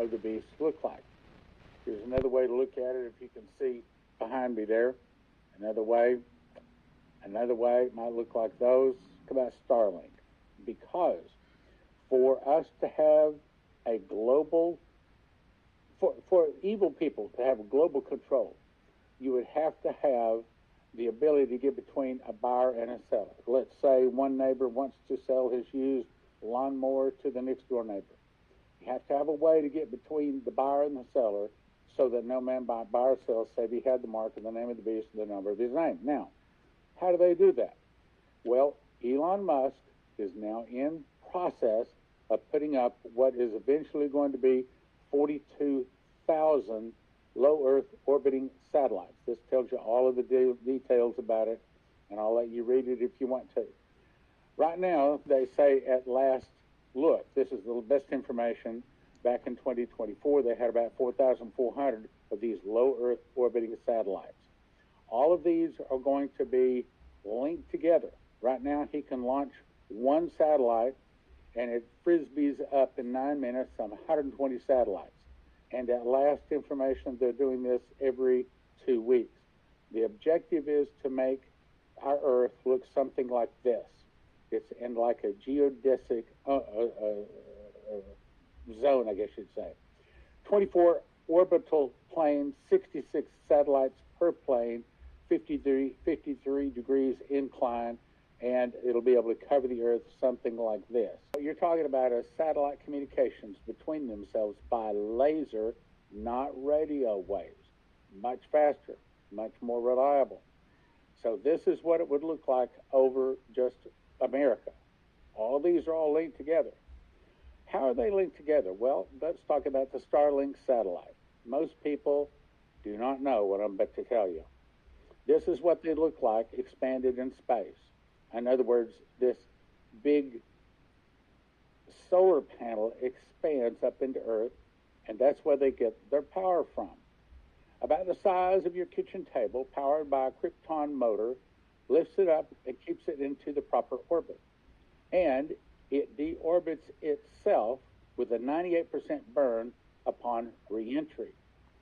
of the beast look like. Here's another way to look at it, if you can see behind me there. Another way might look like those. Look about Starlink. Because for us to have a global, for evil people to have global control, you would have to have the ability to get between a buyer and a seller. Let's say one neighbor wants to sell his used lawnmower to the next door neighbor. You have to have a way to get between the buyer and the seller so that no man by buyer or seller save he had the mark and the name of the beast and the number of his name. Now, how do they do that? Well, Elon Musk is now in process of putting up what is eventually going to be 42,000 low Earth orbiting satellites. This tells you all of the details about it, and I'll let you read it if you want to. Right now, they say at last look, this is the best information. Back in 2024, they had about 4,400 of these low Earth orbiting satellites. All of these are going to be linked together. Right now, he can launch one satellite, and it frisbees up in 9 minutes on 120 satellites. And at last information, they're doing this every 2 weeks. The objective is to make our Earth look something like this. It's in like a geodesic zone, I guess you'd say. 24 orbital planes, 66 satellites per plane, 53 degrees incline, and it'll be able to cover the Earth something like this. You're talking about a satellite communications between themselves by laser, not radio waves. Much faster, much more reliable. So this is what it would look like over just America. All these are all linked together. How are they linked together? Well, let's talk about the Starlink satellite. Most people do not know what I'm about to tell you. This is what they look like expanded in space. In other words, this big solar panel expands up into Earth, and that's where they get their power from. About the size of your kitchen table, powered by a Krypton motor, lifts it up and keeps it into the proper orbit. And it deorbits itself with a 98% burn upon re-entry.